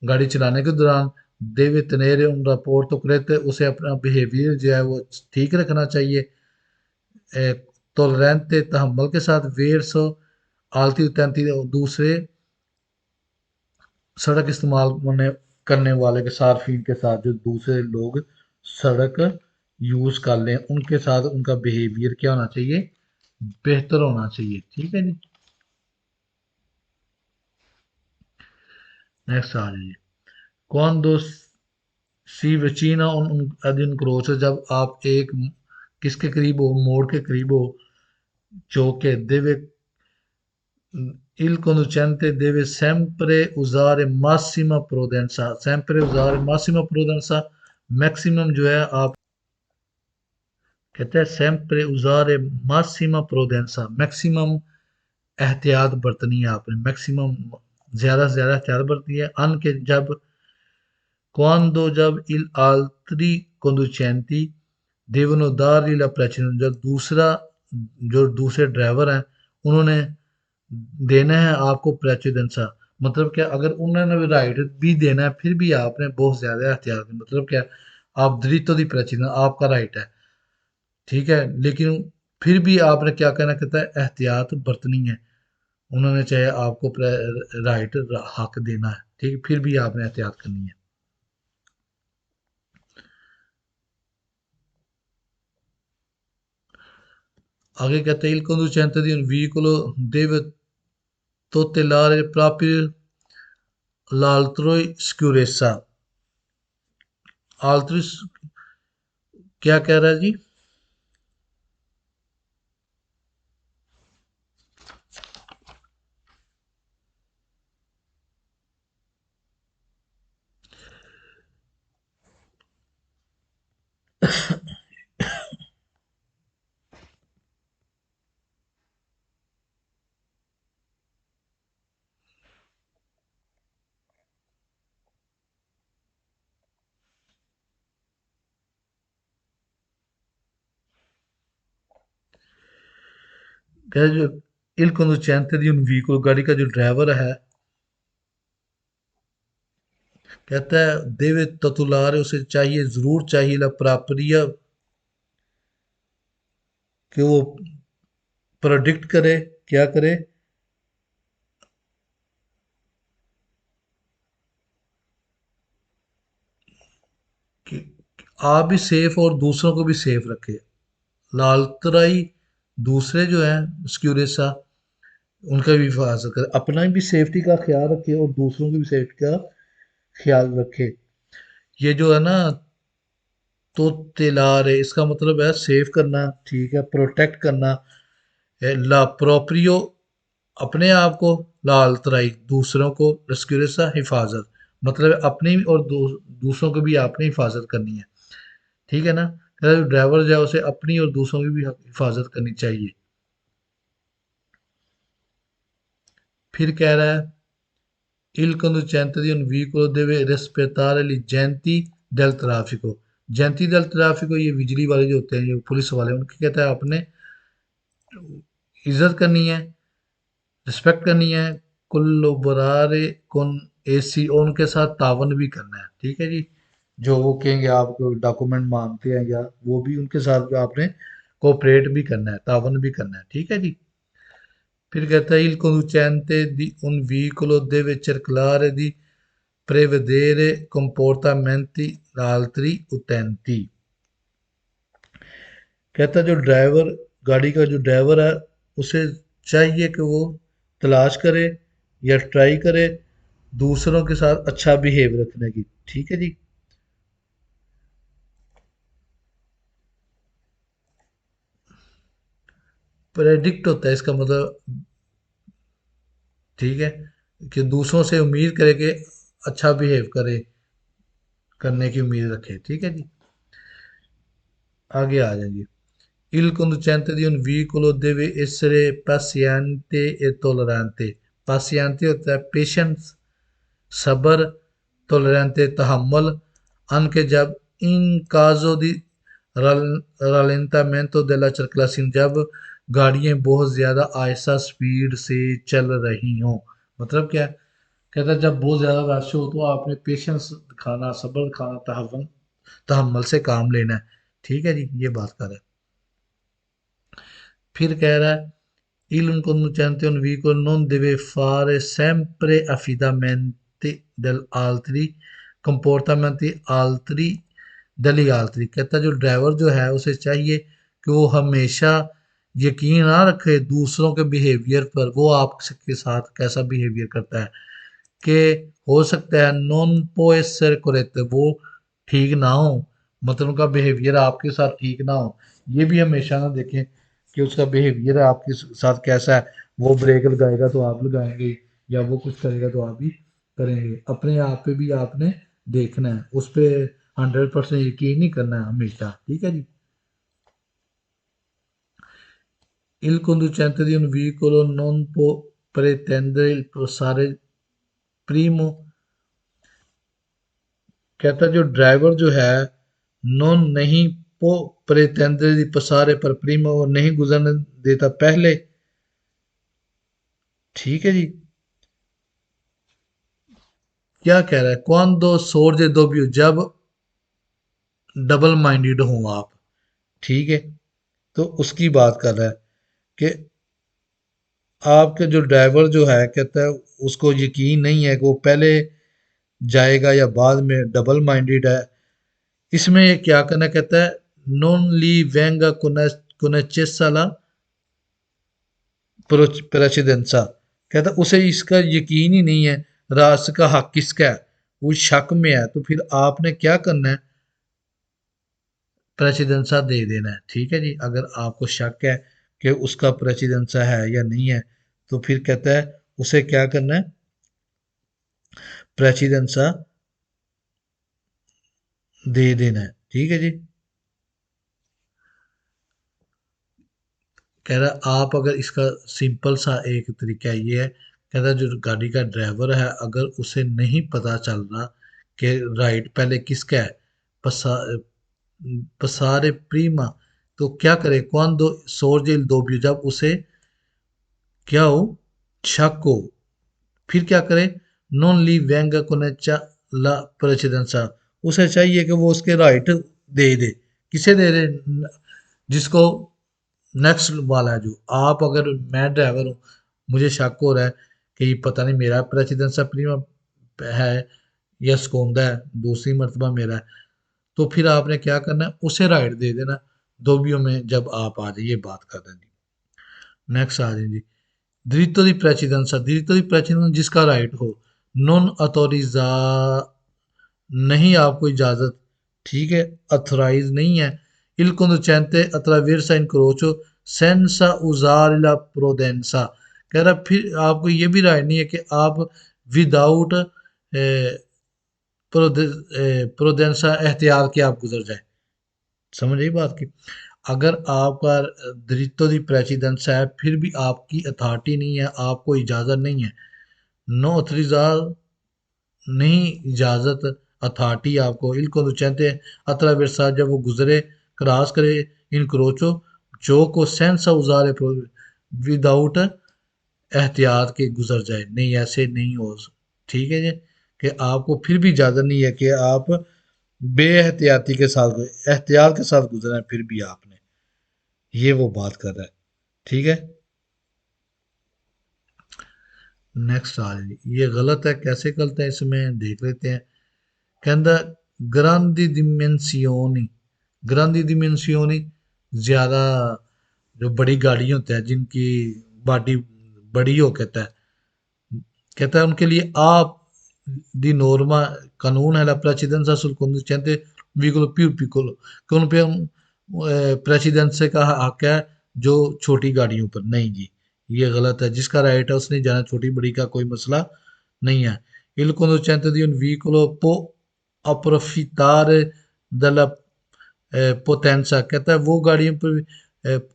गाड़ी चलाने के दौरान। देवे तनेरे उन रपोर्ट तो करे थे, उसे अपना बिहेवियर जो है वो ठीक रखना चाहिए, टॉलरेंट तहम्मुल के साथ, वेयर सो आलती तैंती दूसरे सड़क इस्तेमाल करने वाले के सार्फिन के साथ, जो दूसरे लोग सड़क यूज कर लें उनके साथ उनका बिहेवियर क्या होना चाहिए, बेहतर होना चाहिए। ठीक है जी। नेक्स्ट आ जाइए। कौन दोस्त सी वचीना उन ad incrocio, जब आप एक किसके करीब हो, मोड़ के करीब हो, चौके देवे il conducente deve sempre usare massima prudenza, sempre usare massima prudenza, maximum जो है आप, कहते हैं sempre usare massima prudenza, maximum एहतियात बरतनी है आपने, मैक्सिमम ज्यादा से ज्यादा एहतियात बरतनी है। अन के जब quando जब il altri conducenti devono dargli la precedenza, जब दूसरा जो दूसरे ड्राइवर हैं उन्होंने देना है आपको प्रेसिडेंसा, मतलब क्या, अगर उन्होंने भी राइट भी देना है फिर भी आपने बहुत ज्यादा एहतियात, मतलब क्या, आप दरितो दी प्रेसिडेंस आपका राइट है, ठीक है, लेकिन फिर भी आपने क्या कहना, कहता है एहतियात बरतनी है। उन्होंने चाहे आपको राइट हक देना है, ठीक है, फिर भी आपने एहतियात करनी है। आगे कहते हैं il conducente di un veicolo deve tutelare proprio l'altrui sicurezza, altri क्या कह रहा है जी? क्या जो il conducente di un veicolo, गाड़ी का जो ड्राइवर है, कहता है deve titolare, उसे चाहिए, जरूर चाहिए, la प्राप्रिया, कि वो प्रोडिक्ट करे, क्या करे, कि आप भी सेफ और दूसरों को भी सेफ रखे। लालतराई, दूसरे जो हैं स्क्यूरेसा, उनका भी हिफाजत करे, अपना भी सेफ्टी का ख्याल रखे और दूसरों की भी सेफ्टी का ख्याल रखे। ये जो है ना, तो तिलार है, इसका मतलब है सेव करना, ठीक है, प्रोटेक्ट करना। ला प्रोप्रियो, अपने आप को, ला अल्तराई, दूसरों को, रेस्क्यूरेसा, हिफाजत, मतलब अपनी और दूसरों को भी आपने हिफाजत करनी है, ठीक है ना। ड्राइवर जो है उसे अपनी और दूसरों की भी हिफाजत करनी चाहिए। फिर कह रहा है il conducente di un veicolo deve rispettare gli agenti del traffico। Jainti दल ट्रैफिको, ये बिजली वाले जो होते हैं, ये पुलिस वाले, उनकी कहता है आपने इज्जत करनी है, रिस्पेक्ट करनी है, कोलैबोरारे कौन एसी, और उनके साथ तावन भी करना है, ठीक है जी। जो वो कहेंगे, आपको डॉक्यूमेंट मांगते हैं या वो भी, उनके साथ भी आपने कोऑपरेट भी करना है, तावन भी करना है, ठीक है जी। फिर कहता है il conducente di un veicolo deve cercare di prevedere comportamenti da altri utenti। कहता है जो ड्राइवर, गाड़ी का जो ड्राइवर है, उसे चाहिए कि वो तलाश करे या ट्राई करे दूसरों के साथ अच्छा बिहेव रखने की, ठीक है जी। प्रेडिक्ट होता है इसका मतलब, ठीक है, कि दूसरों से उम्मीद करे कि अच्छा बिहेव करे, करने की उम्मीद रखे, ठीक है जी। आगे आ जाएंगे। Il conducente di un veicolo deve essere paziente e tollerante। paziente होता है पेशेंस, सब्र, tolerante तहम्मुल, anche जब in caso di rallentamento della circolazione, जब गाड़ियां बहुत ज्यादा आहिस्ता स्पीड से चल रही हों। मतलब क्या है? कहता है जब बहुत ज्यादा रश हो तो आपने पेशेंस दिखाना, सब्र दिखाना, तहम्मुल से काम लेना है, ठीक है जी, ये बात कर रहा है। फिर कह रहा है il conducente un veicolo non deve fare sempre affidamenti degli altri comportamenti altri degli altri। कहता है जो ड्राइवर जो है उसे चाहिए कि वो हमेशा यकीन ना रखे दूसरों के बिहेवियर पर, वो आपके साथ कैसा बिहेवियर करता है, कि हो सकता है नॉन पोएसर को रहते वो ठीक ना हो, मतलब उनका बिहेवियर आपके साथ ठीक ना हो। ये भी हमेशा ना देखें कि उसका बिहेवियर आपके साथ कैसा है। वो ब्रेक लगाएगा तो आप लगाएंगे, या वो कुछ करेगा तो आप भी करेंगे। अपने आप पे भी आपने देखना है, उस पर 100% यकीन नहीं करना है हमेशा, ठीक है जी। Il conducente di un veicolo non può pretendere il passare primo। कहता जो ड्राइवर जो है, नॉन नहीं पो प्रेतेंद्र दी पसारे पर प्रीमो, वो नहीं गुजरने देता पहले, ठीक है जी। क्या कह रहा है, कौन दो सोर जे दो भी, जब डबल माइंडेड हो आप, ठीक है, तो उसकी बात कर रहा है कि आपके जो ड्राइवर जो है, कहता है उसको यकीन नहीं है कि वो पहले जाएगा या बाद में, डबल माइंडेड है। इसमें ये क्या करना, कहता है नॉन ली वेंगा कुनचेसाला प्रेसिडेंसा। कहता उसे इसका यकीन ही नहीं है, राष्ट्र का हक किसका है, वो शक में है, तो फिर आपने क्या करना है, प्रेसिडेंसा दे देना है, ठीक है जी। अगर आपको शक है कि उसका प्रेसिडेंसा है या नहीं है, तो फिर कहता है उसे क्या करना है, प्रेसिडेंसा दे देना है, ठीक है जी। कह रहा आप अगर इसका सिंपल सा एक तरीका ये है, कहता जो गाड़ी का ड्राइवर है, अगर उसे नहीं पता चल रहा कि राइट पहले किसका है, पसा पसारे प्रीमा, तो क्या करे, कौन दो सोर जेल दो भी, जब उसे क्या हो, शक हो, फिर क्या करे, नॉन ली वेंगा कोनेचा ला प्रेसिडेंसा, उसे चाहिए कि वो उसके राइट दे दे। किसे दे दे? जिसको नेक्स्ट वाला है, जो आप, अगर मैं ड्राइवर हूँ, मुझे शक हो रहा है कि पता नहीं मेरा प्रेसिडेंसा प्रीमा है या स्कोंदा है, दूसरी मर्तबा मेरा है, तो फिर आपने क्या करना है, उसे राइट दे देना। दोबियों में जब आप आ जाइए बात कर दें जी। नेक्स्ट आ जाए जी, diritto di precedenza, diritto di precedenza जिसका राइट हो, नॉन अथोरिजा, नहीं आपको इजाजत, ठीक है, अथोराइज नहीं है, il conducente attraversa incrocio senza usare la prudenza, कह रहा फिर आपको ये भी राइट नहीं है कि आप विदाउट प्रोडेंसा एहतियात के आप गुजर जाए। समझ आई बात की? अगर आपका दरित्तो दी प्रेसिडेंस है, फिर भी आपकी अथॉरिटी नहीं है, आपको इजाज़त नहीं है, नो ऑथराइज़, नहीं इजाज़त, अथॉरिटी आपको इल conducente attraversa, जब वो गुजरे, क्रॉस करे, इनक्रोचो, जो को सेंस उजारे, विदाउट एहतियात के गुजर जाए, नहीं ऐसे नहीं हो। ठीक है जी, कि आपको फिर भी इजाज़त नहीं है कि आप बेहतियाती के साथ, एहतियात के साथ गुजरा है फिर भी आपने, ये वो बात कर रहा है। ठीक है, नेक्स्ट आ जाइए, ये गलत है, कैसे गलत है इसमें देख लेते हैं। कहता ग्रांदी दिमेंसियोनी, ग्रांदी दिमेंसियोनी, ज्यादा जो बड़ी गाड़ी होते हैं जिनकी बॉडी बड़ी हो, कहता है उनके लिए आप दी नॉर्मा, कानून है ला प्रेसिडेंसा sul conducente vicolo più piccolo, कि उन पे प्रेसिडेंस का हक है जो छोटी गाड़ियों पर। नहीं जी, ये गलत है, जिसका राइट है उसने जाना, छोटी बड़ी का कोई मसला नहीं है। il conducente di un vicolo può approfittare della पोटेंसा, कहता है वो गाड़ियों पर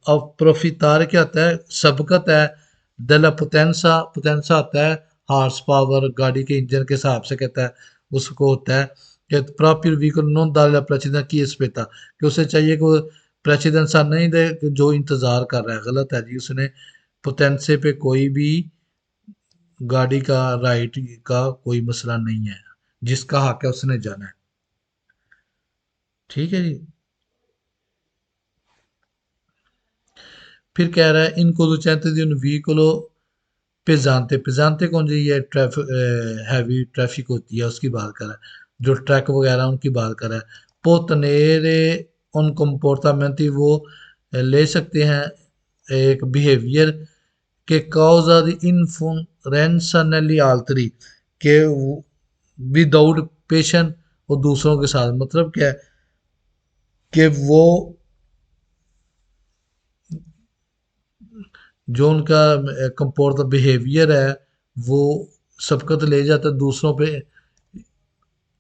अप्रोफितार क्या होता है, सबकत है, दला पोटेंसा, पोटेंसा होता है हार्स पावर, गाड़ी के इंजन के हिसाब से, कहता है उसको होता है कि प्रॉपर व्हीकल नॉन दाला प्रेसिडेंस की इस पेता, कि उसे चाहिए कि वो प्रेसिडेंसा नहीं दे जो इंतजार कर रहा है। गलत है जी, उसने पोटेंसे पे कोई भी गाड़ी का राइट का कोई मसला नहीं है, जिसका हक है उसने जाना है। ठीक है जी, फिर कह रहा है इनको तो चाहते थे उन व्हीकलो पेजानते, पेजानते कौन जी, ये ट्रैफिक, हैवी ट्रैफिक होती है उसकी बात कर रहा है, जो ट्रक वगैरह उनकी बात कर रहा है। पोतनेरे उन comportamenti, वो ले सकते हैं एक बिहेवियर के causa di influenza negli altri, के विदाउट पेशेंट, और दूसरों के साथ, मतलब क्या है कि वो जो उनका कंपोर्ट बिहेवियर है, वो सबकत ले जाता है दूसरों पे।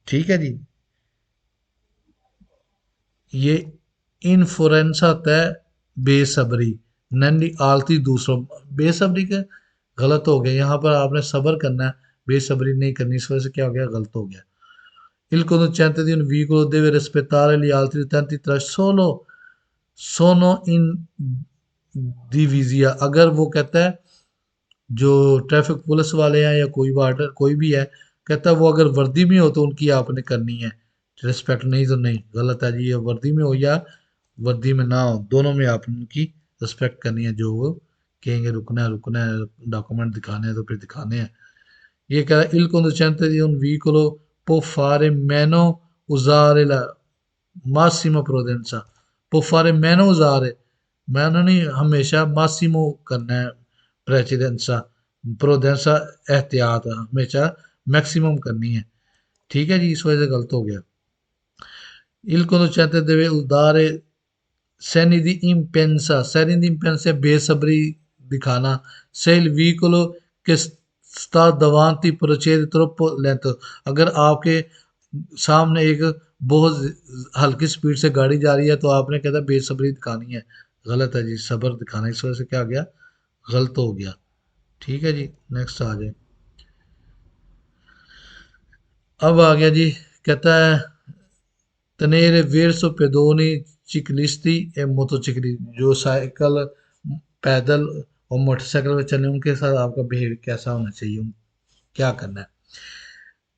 ठीक है जी, ये इन्फ्लुएंस होता है बेसब्री, नन्ही आलती दूसरों, बेसब्री का गलत हो गया, यहाँ पर आपने सब्र करना है, बेसब्री नहीं करनी, इस वजह से क्या हो गया, गलत हो गया। Il conducente di un veicolo deve rispettare gli altri utenti tra solo sono in divisia, अगर वो कहता है जो ट्रैफिक पुलिस वाले हैं या कोई वार्डर कोई भी है, कहता है वो अगर वर्दी में हो तो उनकी आपने करनी है रिस्पेक्ट, नहीं तो नहीं। गलत है जी, ये वर्दी में हो या वर्दी में ना हो, दोनों में आपने उनकी रिस्पेक्ट करनी है, जो वो कहेंगे रुकना है, डॉक्यूमेंट दिखाने हैं तो फिर दिखाने हैं। ये कह रहा है il conducente di un veicolo può fare meno usare la massima prudenza, può fare meno usare, मैंने नहीं, हमेशा मासिमो करना है, प्रेसिडेंसा, प्रोडेंसा एहतियात हमेशा मैक्सिमम करनी है। ठीक है जी, इस वजह से गलत हो गया। il conducente deve usare segni di impensa, segni di impensa बेसब्री दिखाना, se il veicolo che sta davanti procede troppo lento, अगर आपके सामने एक बहुत हल्की स्पीड से गाड़ी जा रही है तो आपने कहता बेसब्री दिखानी है। गलत है जी, सब्र दिखाना, इस वजह से क्या गया, गलत हो गया। ठीक है जी, नेक्स्ट आ जाए। अब आ गया जी, कहता है tenere verso pedoni ciclisti e motociclisti, जो साइकिल, पैदल और मोटरसाइकिल पे चलने उनके साथ आपका बिहेवियर कैसा होना चाहिए, क्या करना है।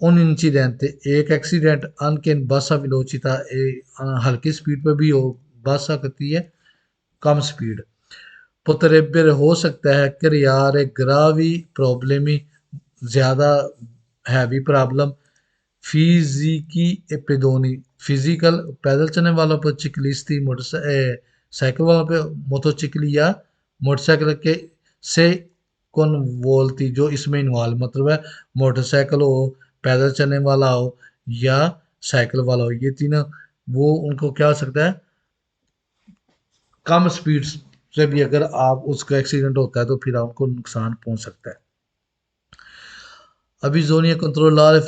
Un incidente, एक accident anche in bassa velocità हल्की स्पीड पे भी हो, बस सकती है, कम स्पीड। potrebbero हो सकता है creare gravi problemi, ज्यादा हैवी प्रॉब्लम, फिजिकी ए पेडोनी, फिजिकल पैदल चलने वालों पर, चिकलिस्ती मोटर साइकिल वालों पे, मोटोचिकली या मोटरसाइकिल के से कौन बोलती जो इसमें इन्वॉल्व, मतलब है मोटरसाइकिल हो, पैदल चलने वाला हो या साइकिल वाला हो, ये तीनों वो उनको क्या हो सकता है, कम स्पीड से भी अगर आप उसका एक्सीडेंट होता है तो फिर आपको नुकसान पहुंच सकता है। Bisogna controllare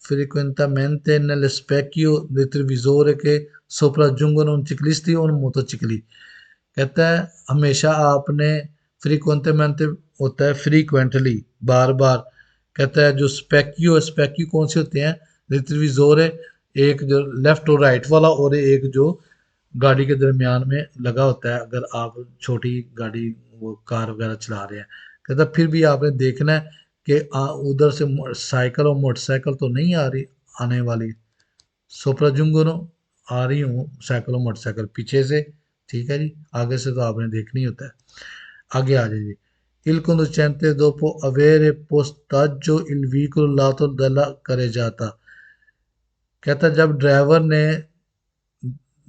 frequentemente nelle specchio retrovisore che sopraggiungono un ciclisti o un motocicli, कहता है हमेशा आपने फ्रीक्वेंटमेंट होता है फ्रीक्वेंटली, बार बार, कहता है जो स्पेक्यू, स्पेक्यू कौन से होते हैं, रिट्रीविजोर है, एक जो लेफ्ट और राइट वाला और एक जो गाड़ी के दरमियान में लगा होता है, अगर आप छोटी गाड़ी वो कार वगैरह चला रहे हैं, कहता फिर भी आपने देखना है कि उधर से साइकिल और मोटरसाइकिल तो नहीं आ रही, आने वाली सोप्राजुंगनो आ रही हूँ साइकिल और मोटरसाइकिल पीछे से, ठीक है जी, आगे से तो आपने देखनी होता है। आगे आ जाइए। Il conducente dopo avere postaggio il veicolo lato della carreggiata, कहता है जब ड्राइवर ने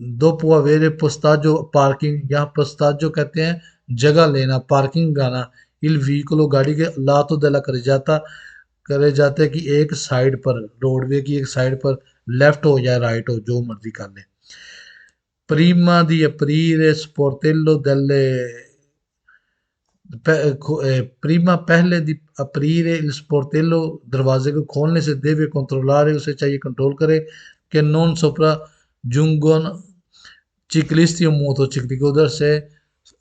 दो पुआवेरे पोस्ताजो पार्किंग, यहाँ पोस्ताजो कहते हैं जगह लेना, पार्किंग गाना, इल व्हीकलो गाड़ी के लातो दला करे जाते कि एक साइड पर, रोडवे की एक साइड पर, लेफ्ट हो या राइट हो, जो मर्जी कर ले। Prima di aprire sportello delle prima पहले di aprire il sportello, दरवाजे को खोलने से, deve controllare, उसे चाहिए कंट्रोल करे कि non sopraggiungono ciclisti o motocicli, को उधर से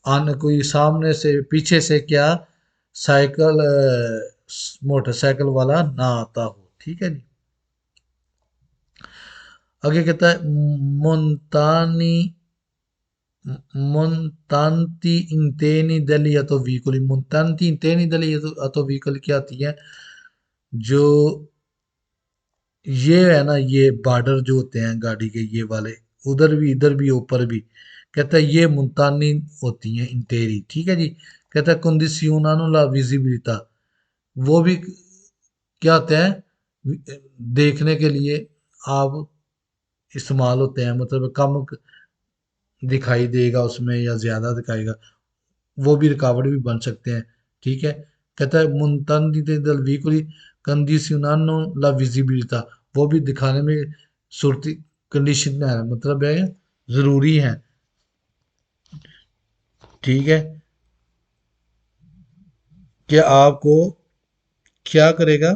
आने कोई सामने से पीछे से क्या साइकिल मोटरसाइकिल वाला ना आता हो, ठीक है जी। आगे कहता है मोन्तानी montanti inteni degli autovicoli, montanti inteni degli autovicoli क्या आती है, जो ये है ना, ये बॉर्डर जो होते हैं गाड़ी के ये वाले, उधर भी इधर भी ऊपर भी, कहता है ये मुल्तानी होती हैं इंटेरी, ठीक है जी। कहता है कंडीशननो ला विजिबिलिटा, वो भी क्या होते हैं, देखने के लिए आप इस्तेमाल होते हैं, मतलब कम दिखाई देगा उसमें या ज्यादा दिखाएगा, वो भी रुकावट भी बन सकते हैं, ठीक है। कहता है मुंतनदी दल व्हीकली कंडीशननो ला विजिबिलिटा, वो भी दिखाने में सूरती कंडीशन है, मतलब है जरूरी है, ठीक है, कि आपको क्या करेगा,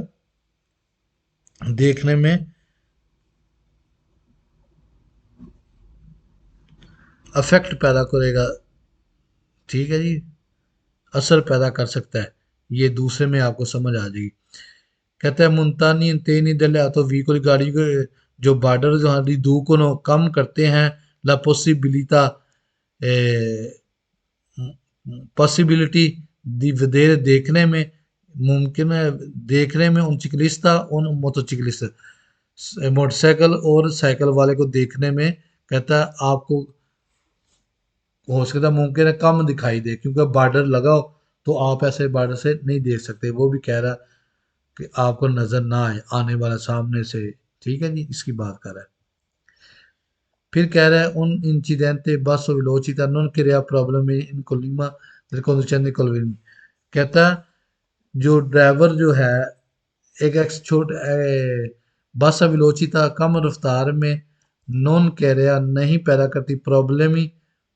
देखने में अफेक्ट पैदा करेगा, ठीक है जी, असर पैदा कर सकता है, ये दूसरे में आपको समझ आ जाएगी। कहता है मुल्तानी तेनी दल तो व्हीकल गाड़ी के जो बॉर्डर जो हमारी दू को कम करते हैं, ला पॉसिबिलिटा पॉसिबिलिटी दी वधेरे देखने में, मुमकिन है देखने में, उन चिकलिस्ता उन मोटोचिकलिस्ट मोटरसाइकिल और साइकिल वाले को देखने में, कहता है आपको हो सकता है मुमकिन है कम दिखाई दे, क्योंकि बॉर्डर लगाओ तो आप ऐसे बॉर्डर से नहीं देख सकते, वो भी कह रहा कि आपको नजर ना आए आने वाला सामने से, ठीक है जी, इसकी बात कर रहा है। फिर कह रहा है उन इंसिडेंटे basso velocità non crea problemi in colima del conducente colvin, कहता है जो ड्राइवर जो है एक एक्स छोट बस विलोचिता कम रफ्तार में नॉन कैरिया नहीं पैदा करती प्रॉब्लम,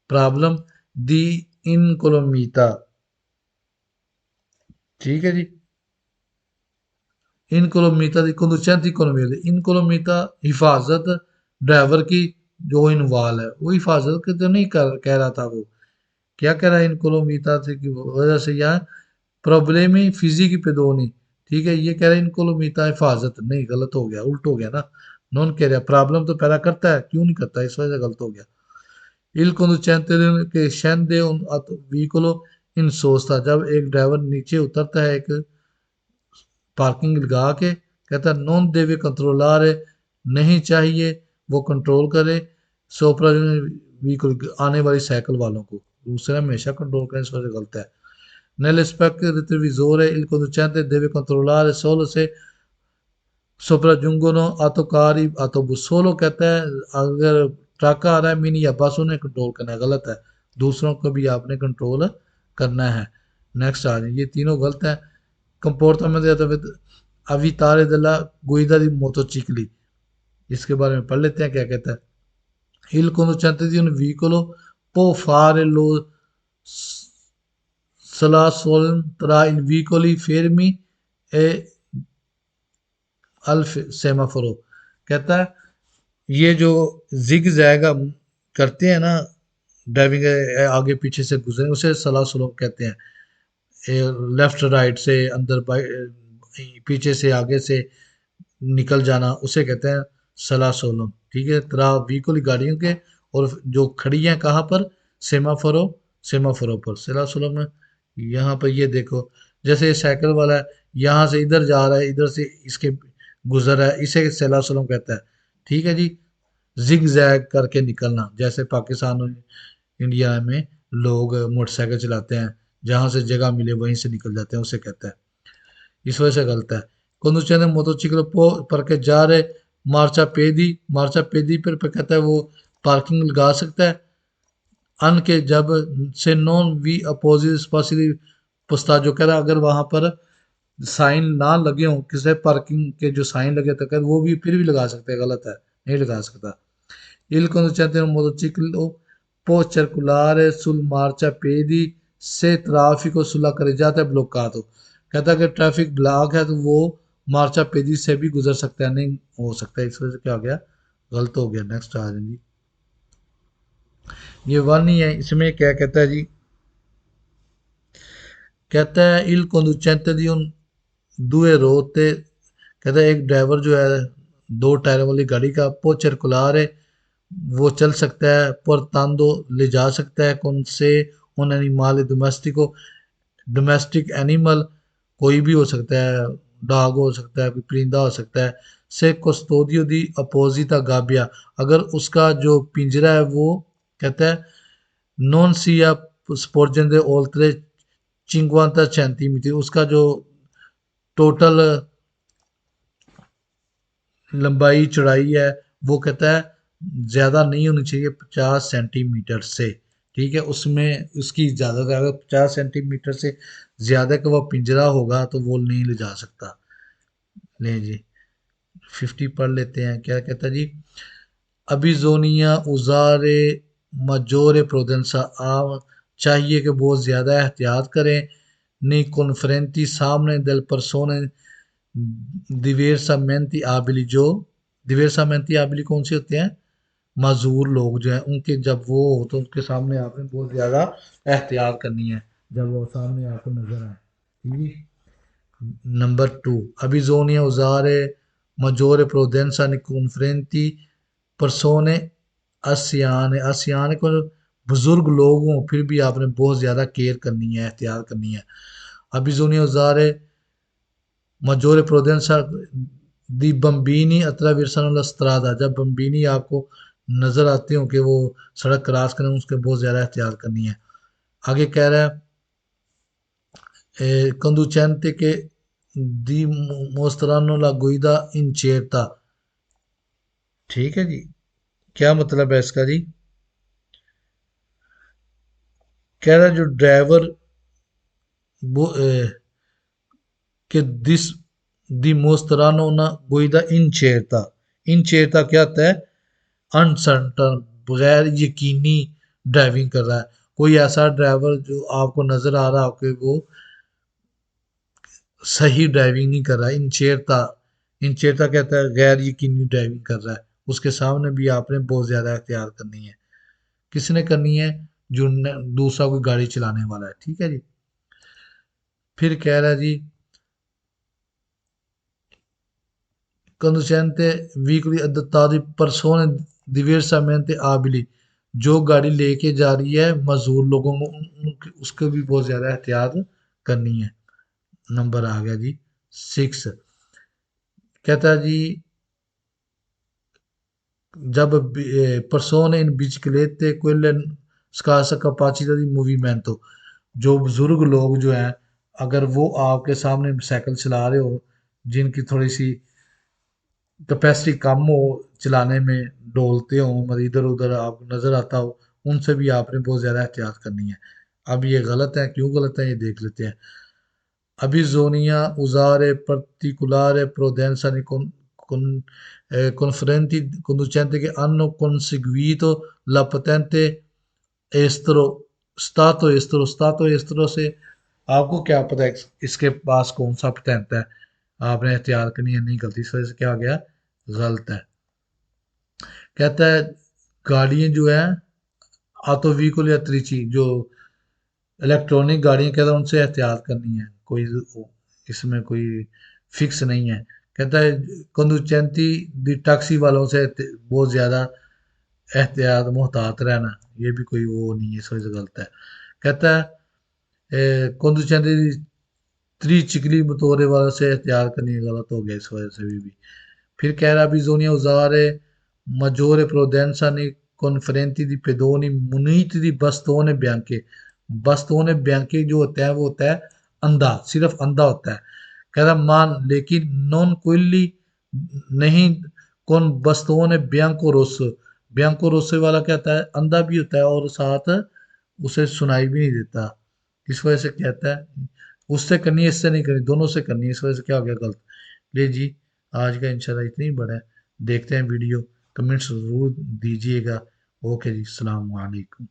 प्रॉब्लम दी इनकोलोमीता, ठीक है जी। इनकोलोमीता दी conducente इकोनॉमी, इनकोलोमीता हिफाजत ड्राइवर की जो इन्वॉल्व है, वो हिफाजत के तो नहीं कह रहा था, वो क्या कह रहा है, इनकोलोमीता से की वजह से यहाँ प्रॉब्लम ही फिजी की पेदोनी, ठीक है, ये कह रहा है इनकोलोमीता हिफाजत नहीं, गलत हो गया, उल्ट हो गया ना, नॉन कह रहा प्रॉब्लम तो पैदा करता है, क्यों नहीं करता, इस वजह से गलत हो गया। Il conducente che scende un veicolo इन सोचता, जब एक ड्राइवर नीचे उतरता है एक पार्किंग लगा के, कहता है नॉन देवे कंट्रोलर नहीं चाहिए वो कंट्रोल करे सोपरा व्हीकल आने वाली साइकिल वालों को, दूसरा हमेशा कंट्रोल करें, इस वजह गलत है। Nel specchio retrovisore il conducente deve controllare solo se sopraggiungono autocari autobus, solo कहता है अगर ट्रक आ रहा है मिनी या बस उन्हें कंट्रोल करना है, गलत है, दूसरों को भी आपने कंट्रोल करना है। नेक्स्ट आ जाए, ये तीनों गलत है। comportamento avitare della guida di motocicli, इसके बारे में पढ़ लेते हैं क्या कहता है। Il conducente di un veicolo può fare lo slalom tra i veicoli fermi e al semaforo, कहता है ये जो जिग जैग करते हैं ना ड्राइविंग आगे पीछे से गुजरे उसे सला सलोम कहते हैं। लेफ्ट राइट से अंदर पीछे से आगे से निकल जाना उसे कहते हैं सला सोलम। ठीक है, तरा व्हीकल गाड़ियों के और जो खड़ी हैं कहाँ पर, सेमाफोरो, सेमाफोरो पर सला सोलम में। यहाँ पर ये देखो, जैसे ये साइकिल वाला है यहाँ से इधर जा रहा है, इधर से इसके गुजर रहा है, इसे सला सोलम कहता है। ठीक है जी, जिग जैग करके निकलना, जैसे पाकिस्तान और इंडिया में लोग मोटरसाइकिल चलाते हैं, जहां से जगह मिले वहीं से निकल जाते हैं, उसे कहता है, इस वजह से गलत है। conducendo motociclo può parcheggiare marciapiedi, marciapiedi पर कहता है वो पार्किंग लगा सकता है। अन के जब से नॉन वी अपोजिट स्पेशली पुस्ता, जो कह रहा है अगर वहां पर साइन ना लगे हों, किसी पार्किंग के जो साइन लगे तो कर वो भी फिर भी लगा सकते हैं, गलत है, नहीं लगा सकता। Il conducente del motociclo può circolare sul marciapiedi se traffico sulla carreggiata è bloccato, कहता है कि ट्रैफिक ब्लॉक है तो वो मार्चा पेदी से भी गुजर सकता है, नहीं हो सकता, इस वजह से क्या हो गया, गलत हो गया। नेक्स्ट आ जाएंगी, ये वन ही है, इसमें क्या कहता है जी, कहता है il conducente di un due rotte, कहता है एक ड्राइवर जो है दो टायरों वाली गाड़ी का पो circolare वो चल सकता है, portando ले जा सकता है, कौन से उन एनिमल डोमेस्टिको, डोमेस्टिक एनिमल कोई भी हो सकता है, डॉग हो सकता है, कोई परिंदा हो सकता है, से कस्टोडियो दी अपोजिटा गाबिया, अगर उसका जो पिंजरा है वो कहता है नॉन सिया स्पोर्जन दे ओल्ट्रे 50 सेंटीमीटर, उसका जो टोटल लंबाई चौड़ाई है वो कहता है ज़्यादा नहीं होनी चाहिए 50 सेंटीमीटर से। ठीक है, उसमें उसकी ज़्यादा से अगर 50 सेंटीमीटर से ज़्यादा का वह पिंजरा होगा तो वो नहीं ले जा सकता। ले जी, 50 पढ़ लेते हैं, क्या कहता है जी, अबिजोनिया उजारे मजोरे प्रोडेंसा, आप चाहिए कि बहुत ज़्यादा एहतियात करें, नहीं कॉन्फ्रेंटी सामने दल परसोने दिवेरसामेंती आबिली, जो दिवेरसामेंती आबिली कौन से होते हैं, माजूर लोग जो हैं उनके जब वो हो तो उनके सामने आपने बहुत ज़्यादा एहतियात करनी है जब वो सामने आपको नजर आए। ठीक, नंबर टू, अबिजोनिया उजारे maggiore prudenza nei confronti persone anziane, anziane को बुजुर्ग लोग हों फिर भी आपने बहुत ज़्यादा केयर करनी है, एहतियात करनी है। अबिजोनिया उजारे maggiore prudenza di bambini attraversano la strada, जब बम्बीनी आपको नजर आते हो कि वो सड़क क्रॉस करें उसके बहुत ज़्यादा एहतियात करनी है। आगे कह रहा है conducente che dimostranno la guida incerta। ठीक है जी, क्या मतलब है इसका जी, कह रहा है जो ड्राइवर वो कि this dimostranno una guida incerta, incerta क्या होता है, अनसर्टन, बगैर यकीनी ड्राइविंग कर रहा है, कोई ऐसा ड्राइवर जो आपको नजर आ रहा हो कि वो सही ड्राइविंग नहीं कर रहा है, इनचेरता, इनचेरता कहता है गैर यकीनी ड्राइविंग कर रहा है, उसके सामने भी आपने बहुत ज़्यादा एहतियात करनी है। किसने करनी है, जो दूसरा कोई गाड़ी चलाने वाला है। ठीक है जी, फिर कह रहा है जी conducente veicoli adattati persone diversamente abili, जो गाड़ी लेके जा रही है मजदूर लोगों को उसको भी बहुत ज़्यादा एहतियात करनी है। नंबर आ गया जी 6। कहता है जी, persone in biciclette quelle scarsa capacità di movimento। जो बुजुर्ग लोग जो हैं, अगर वो आपके सामने साइकिल चला रहे हो, जिनकी थोड़ी सी कैपेसिटी कम हो चलाने में, डोलते हो, मतलब इधर उधर आप नजर आता हो, उनसे भी आपने बहुत ज्यादा एहतियात करनी है। अब ये गलत है, क्यों गलत है ये देख लेते हैं। Bisogna usare particolare prudenza confronti conducenti che hanno conseguito la patente estero, stato estero से आपको क्या पता है इसके पास कौन सा पेटेंट है, आपने एहतियात करनी है। नहीं, गलती इस वजह से क्या आ गया, गलत है। कहता है गाड़ियां जो है ऑटो व्हीकल या त्रिची, जो इलेक्ट्रॉनिक गाड़ियां, कहता है उनसे एहतियात करनी है, कोई इसमें कोई फिक्स नहीं है। कहता है कंदुचेंती दी टैक्सी वालों से बहुत ज़्यादा एहतियात मोहतात रहना, ये भी कोई वो नहीं है, इस वजह से गलत है। कहता है कंदुचेंती त्री चिकली बतौरे वालों से एहतियात करनी है, गलत हो गया इस वजह से भी। फिर कह रहा bisogna usare maggiore prudenza nei confronti di pedoni muniti di bastone bianche। bastone bianche जो होता है वो होता है अंधा, सिर्फ अंधा होता है। कह रहा मान लेकिन non quelli नहीं, कौन bastone bianco rosso। bianco rosso वाला क्या होता है, अंधा भी होता है और साथ उसे सुनाई भी नहीं देता। इस वजह से कहता है उससे करनी है, इससे नहीं करनी, दोनों से करनी है। इस वजह से क्या हो गया, गलत। ले जी, आज का इंशाल्लाह इतना ही बड़ा है। देखते हैं वीडियो, कमेंट्स ज़रूर दीजिएगा। ओके जी, अस्सलाम वालेकुम।